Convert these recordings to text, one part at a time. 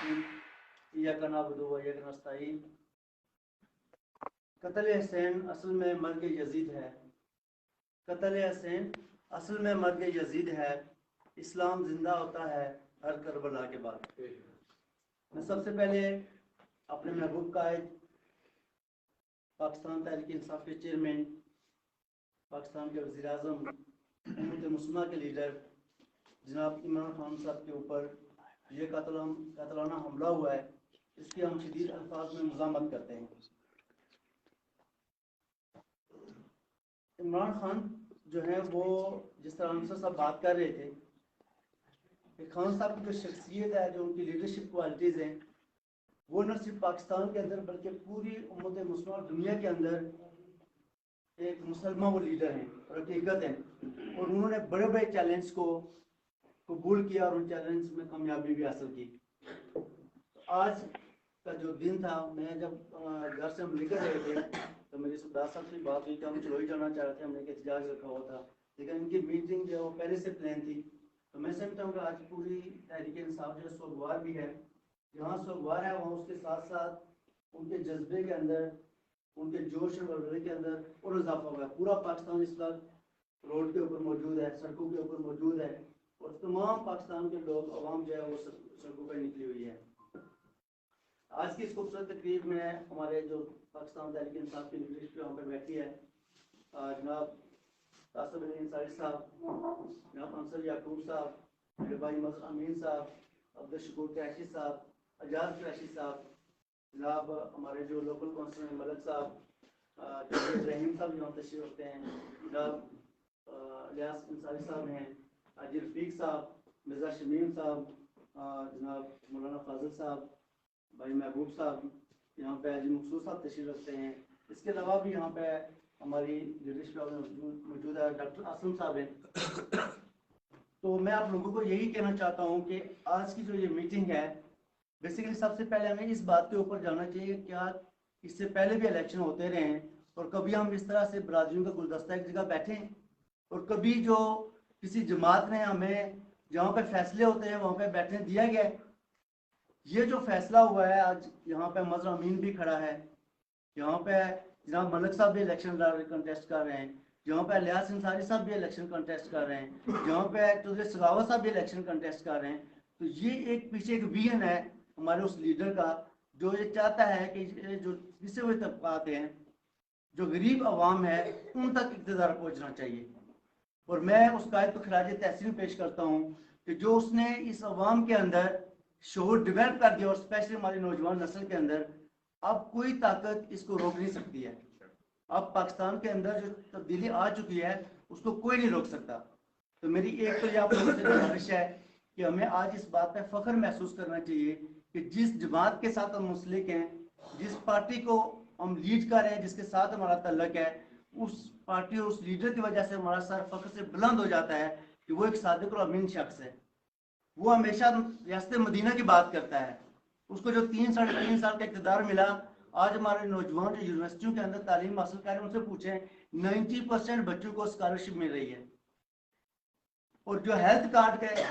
इय्याका नअबुदु व इय्याका नस्तईन। कत्ल हुसैन असल में मर्ग यजीद है। कत्ल हुसैन असल में मर्ग यजीद है। इस्लाम जिंदा होता है हर करबला के बाद। मैं सबसे पहले अपने महबूब कायद, पाकिस्तान तहरीक इंसाफ के चेयरमैन, पाकिस्तान के वज़ीर आज़म, उम्मत मुस्लिमा के लीडर जनाब इमरान खान साहब के ऊपर ये कातलाना हमला हुआ है, इसकी हम शदीद अल्फाज में मज़ामत करते हैं। इमरान खान जो है वो जिस तरह हमसे सब बात कर रहे थे कि खान साहब की जो शख्सियत है, जो उनकी लीडरशिप क्वालिटीज़ हैं, वो न सिर्फ पाकिस्तान के अंदर बल्कि पूरी उम्मत मुस्लिमा और दुनिया के अंदर एक मुसलमान वो लीडर हैं और हकीकत हैं, और उन्होंने बड़े बड़े चैलेंज को कबूल किया और उन चैलेंज में कामयाबी भी हासिल की। तो आज का जो दिन था, मैं जब घर से हम निकल रहे थे तो मेरी सरदार साहब से बात हुई कि हम चलोई जाना चाह रहे थे, हमने एक एहतजाज रखा हुआ था, लेकिन इनकी मीटिंग जो है वो पहले से प्लान थी। तो मैं समझता हूँ कि आज पूरी तहरीक इंसाफ जो सोगवार भी है, जहाँ सोगवार है वहाँ उसके साथ साथ उनके जज्बे के अंदर, उनके जोश और वल्वले के अंदर और इजाफा हुआ है। पूरा पाकिस्तान इस वक्त रोड के ऊपर मौजूद है, सड़कों के ऊपर मौजूद है, और तमाम पाकिस्तान के लोग अवाम जो है वो सड़कों पर निकली हुई है। आज की इस खूबसूरत तकरीब में हमारे जो पाकिस्तान तहरीक इंसाफ की लीडरशिप यहाँ पर बैठी है, जनाब तासुब अली अंसारी साहब, जनाब अंसर याकूब साहब, मेरे भाई मज़हर अमीन साहब, अब्दुल शकूर क्रैशी साहब, अजाज क्रैशी साहब, जनाब हमारे जो लोकल काउंसिलर मलक साहब, रहीम साहब यहाँ तशरीफ रखते हैं, जनाब इलियास अंसारी साहब हैं, हाजी रफीक साहब, मिर्ज़ा शमीम साहब, जनाब मौलाना फाजिल साहब, भाई महबूब साहब, यहाँ पे हाजी मकसूद साहब तशरीफ रखते हैं। इसके अलावा भी यहाँ पे हमारी लीडरशिप मौजूद है, डॉक्टर आसम साहब हैं। तो मैं आप लोगों को यही कहना चाहता हूँ कि आज की जो ये मीटिंग है, बेसिकली सबसे पहले हमें इस बात के ऊपर जाना चाहिए क्या इससे पहले भी इलेक्शन होते रहे हैं और कभी हम इस तरह से बरादरियों का गुलदस्ता एक जगह बैठे हैं, और कभी जो किसी जमात ने हमें जहाँ पे फैसले होते हैं वहाँ पे बैठने दिया गया है। ये जो फैसला हुआ है, आज यहाँ पे मज़हर अमीन भी खड़ा है, यहाँ पे जनाब मलिक साहब भी इलेक्शन कंटेस्ट कर रहे हैं, जहाँ पे इलियास अंसारी साहब भी इलेक्शन कंटेस्ट कर रहे हैं, जहाँ पे चौधरी सखावत साहब भी इलेक्शन कंटेस्ट कर रहे हैं। तो ये एक पीछे एक विजन है हमारे उस लीडर का, जो ये चाहता है कि जो पिछे हुए तबकात हैं, जो गरीब आवाम है, उन तक इक़्तिदार पहुँचना चाहिए। और मैं उस कायद को खराज तहसीन पेश करता हूँ कि जो उसने इस आवाम के अंदर शोर डेवलप कर दिया, और स्पेशली हमारी नौजवान नस्ल के अंदर, अब कोई ताकत इसको रोक नहीं सकती है। अब पाकिस्तान के अंदर जो तब्दीली आ चुकी है उसको कोई नहीं रोक सकता। तो मेरी एक तो ये आप लोगों से गुजारिश है कि हमें आज इस बात पर फख्र महसूस करना चाहिए कि जिस जमात के साथ हम मुस्लिक हैं, जिस पार्टी को हम लीड कर रहे हैं, जिसके साथ हमारा तल्लक है, उस पार्टी और उस लीडर की वजह से हमारा सर फख्र से बुलंद हो जाता है कि वो एक सादिक और अमीन शख्स है। वो हमेशा रियासत मदीना की बात करता है। उसको जो 3-3.5 साल का इक़्तिदार मिला, आज हमारे नौजवान जो यूनिवर्सिटियों के अंदर तालीम हासिल कर रहे हैं, उनसे पूछें 90% बच्चों को स्कॉलरशिप मिल रही है। और जो हेल्थ कार्ड है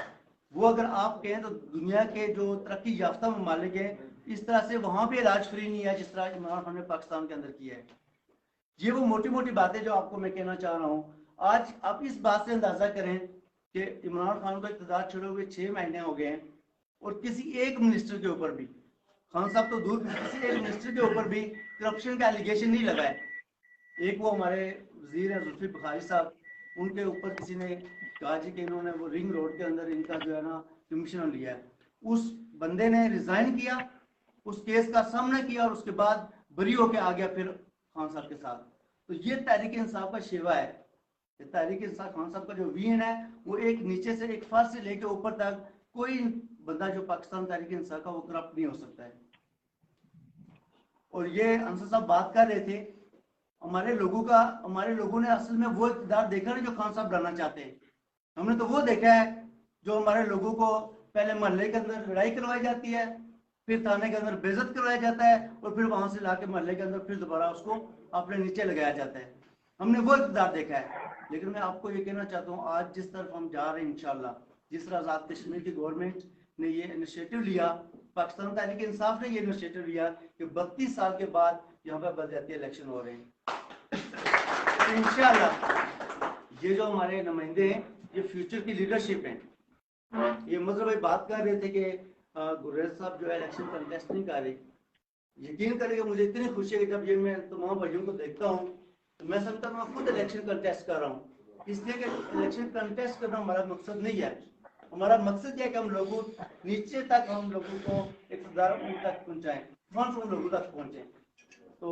वो अगर आप कहें तो दुनिया के जो तरक्की याफ्ता ममालिक हैं, इस तरह से वहाँ भी इलाज फ्री नहीं है जिस तरह इमरान खान ने पाकिस्तान के अंदर किया है। ये वो मोटी मोटी बातें जो आपको मैं कहना चाह रहा हूँ। आज आप इस बात से अंदाजा करें कि इमरान खान को इक़्तिदार छोड़े हुए 6 महीने हो गए हैं, और किसी एक मिनिस्टर के ऊपर भी, खान साहब तो दूर, किसी एक मिनिस्टर के ऊपर भी करप्शन का एलिगेशन नहीं लगा है। एक वो हमारे वजीर हैं जुल्फी बुखारी साहब, उनके ऊपर किसी ने कहा जी कि इन्होंने वो रिंग रोड के अंदर इनका जो है ना कमीशन लिया है। उस बंदे ने रिजाइन किया, उस केस का सामना किया, और उसके बाद बरी होके आ गया फिर खान साहब के साथ। तो ये तहरीक इंसाफ का शेवा है। तहरीक इंसाफ खान साहब का जो विजन है वो एक नीचे से, एक फर्श से लेकर ऊपर तक कोई बंदा जो पाकिस्तान तहरीक इंसाफ का वो करप्ट नहीं हो सकता है। और ये अंसर साहब बात कर रहे थे हमारे लोगों ने असल में वो इक़्तिदार देखा नहीं जो खान साहब लाना चाहते हैं। हमने तो वो देखा है जो हमारे लोगों को पहले मोहल्ले के अंदर लड़ाई करवाई जाती है, फिर थाने के अंदर बेइज्जत करवाया जाता है, और फिर वहां से लाके मोहल्ले के अंदर फिर दोबारा उसको अपने नीचे लगाया जाता है। हमने वो इक़्तिदार देखा है। लेकिन मैं आपको ये कहना चाहता हूँ, आज जिस तरफ हम जा रहे हैं इंशाल्लाह, जिस तरह आज़ाद कश्मीर की गवर्नमेंट ने ये इनिशिएटिव लिया पाकिस्तान तहरीक इंसाफ ने ये इनिशिएटिव लिया कि 32 साल के बाद यहाँ पर बलदियाती इलेक्शन हो रहे हैं। और इंशाल्लाह ये जो हमारे नुमाइंदे हैं ये फ्यूचर की लीडरशिप है। ये मतलब भाई बात कर रहे थे कि गुरेज साहब जो है इलेक्शन कंटेस्ट नहीं कर रहे। यकीन करेंगे मुझे इतनी खुशी है कि जब ये मैं तमाम भाइयों को देखता हूँ तो मैं समझता हूँ मैं खुद इलेक्शन कंटेस्ट कर रहा हूँ, इसलिए कि इलेक्शन कंटेस्ट करना हमारा मकसद नहीं है। हमारा मकसद यह है कि हम लोगों नीचे तक हम लोगों को इक़्तिदार तक पहुँचाएं, फ्रंट लोगों तक पहुँचे। तो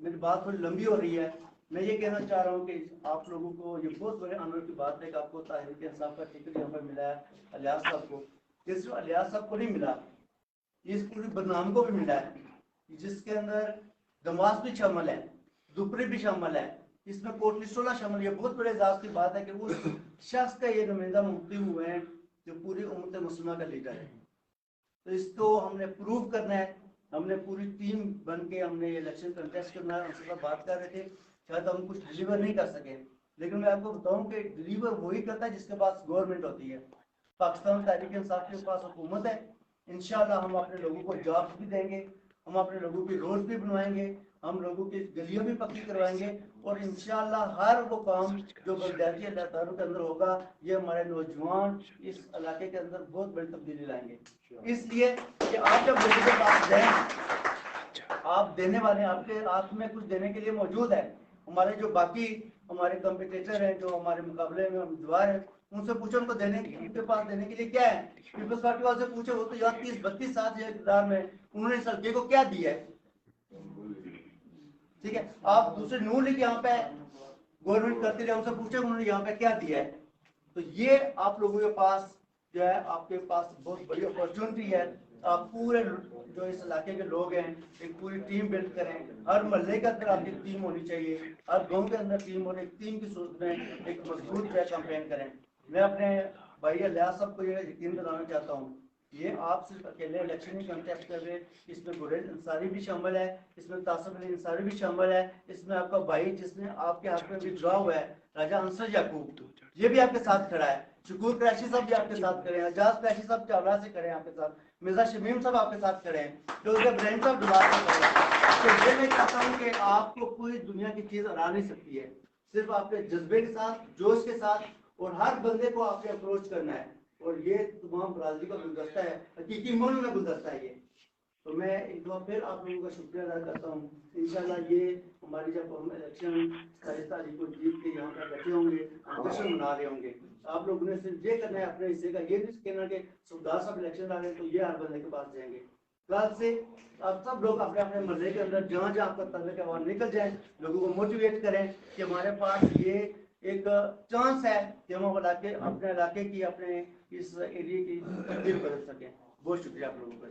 मेरी बात थोड़ी लंबी हो रही है। मैं ये कहना चाह रहा हूँ कि आप लोगों को ये बहुत बड़े आनंद की बात है कि आपको तहरीक इंसाफ का टिकट यहाँ पर मिला है अलियास साहब को। ये सिर्फ अलियास साहब को नहीं मिला, इस पूरी बदनाम को भी मिला है, जिसके अंदर दमास भी शामिल है, दुपरी भी शामिल है, इसमें कोटली 16 शामिल है। बहुत बड़े एजाज की बात है कि उस शख्स का ये नुमाइंदा मुफ्ती हुए हैं जो पूरी उम्मत मुस्लिमा का लीडर है। तो इसको हमने प्रूव करना है। हमने पूरी टीम बन के हमने ये इलेक्शन कंटेस्ट करना है। उनसे बात कर रहे थे, शायद हम कुछ डिलीवर नहीं कर सके, लेकिन मैं आपको बताऊं कि डिलीवर वही करता है जिसके पास गवर्नमेंट होती है। पाकिस्तान तहरीक इंसाफ के पास हुकूमत है। इंशाल्लाह हम अपने लोगों को जॉब्स भी देंगे, हम अपने लोगों की रोड भी बनवाएंगे, हम लोगों की गलियां भी पक्की करवाएंगे और इंशाल्लाह हर वो काम जो बलदियाती इलाकों के अंदर होगा ये हमारे नौजवान इस इलाके के अंदर बहुत बड़ी तब्दीली लाएंगे। इसलिए कि आप जब लोगों के पास दें, आप देने वाले, आपके हाथ में कुछ देने के लिए मौजूद है। हमारे जो बाकी हमारे कंपटीटर हैं, जो हमारे मुकाबले में उम्मीदवार हैं, उनसे पूछो उनको देने, उनके पास देने के लिए क्या है। पीपल्स पार्टी वाले से पूछो, वो तो यार 30-32 साल इक़्तिदार में उन्होंने इस हल्के को क्या दिया है। ठीक है, आप दूसरे नून लीग यहाँ पे गवर्नमेंट करते रहे, उनसे पूछे उन्होंने यहाँ पे क्या दिया है। तो ये आप लोगों के पास जो है, आपके पास बहुत बड़ी अपॉर्चुनिटी है। आप पूरे जो इस इलाके के लोग हैं एक पूरी टीम बिल्ड करें। हर मोहल्ले के अंदर आपकी टीम होनी चाहिए, हर गांव के अंदर टीम और एक टीम की सूरत में एक मजबूत जो है कैंपेन करें। मैं अपने भाई अलियास साहब को ये यकीन दिलाना चाहता हूँ, ये आप सिर्फ अकेले इलेक्शन ही कंटेस्ट कर रहे, इसमें गुरेज अंसारी भी शामिल है, इसमें तासिफ अली अंसारी भी शामिल है, इसमें आपका भाई जिसने आपके हाथ में भी ड्रा हुआ है राजा अंसर याकूब, ये भी आपके साथ खड़ा है। शकूर क्रैशी साहब भी आपके साथ खड़े हैं, एजाज क्रैशी साहब चावला से खड़े हैं आपके साथ, मिर्जा शमीम साहब आपके साथ खड़े हैं, तो उसके ब्रांड साहब दुबारा से खड़े हैं। तो ये मैं चाहता हूँ कि आपको पूरी दुनिया की चीज हरा नहीं सकती है, सिर्फ आपके जज्बे के साथ, जोश के साथ, और हर बंदे को आपने अप्रोच करना है। और ये तमाम बरादरी का गुलदस्ता है, हकीकी मानों में गुलदस्ता है ये। तो मैं एक बार फिर आप लोगों का शुक्रिया अदा करता हूँ। इंशाल्लाह ये हमारी जब हम इलेक्शन 27 तारीख को जीत के यहाँ पर बैठे होंगे, जश्न मना रहे होंगे, आप लोगों ने सिर्फ ये करना है अपने हिस्से का, ये नहीं कहना कि सुबह साहब इलेक्शन आ रहे हैं तो ये हर बंदे के पास जाएंगे। कल से आप सब लोग अपने अपने महल्ले के अंदर जहाँ जहाँ आपका तल्ले के आवाज निकल जाए, लोगों को मोटिवेट करें कि हमारे पास ये एक चांस है कि हम इलाके, अपने इलाके की, अपने इस एरिया की तब्दील कर सकें। बहुत शुक्रिया आप लोगों का।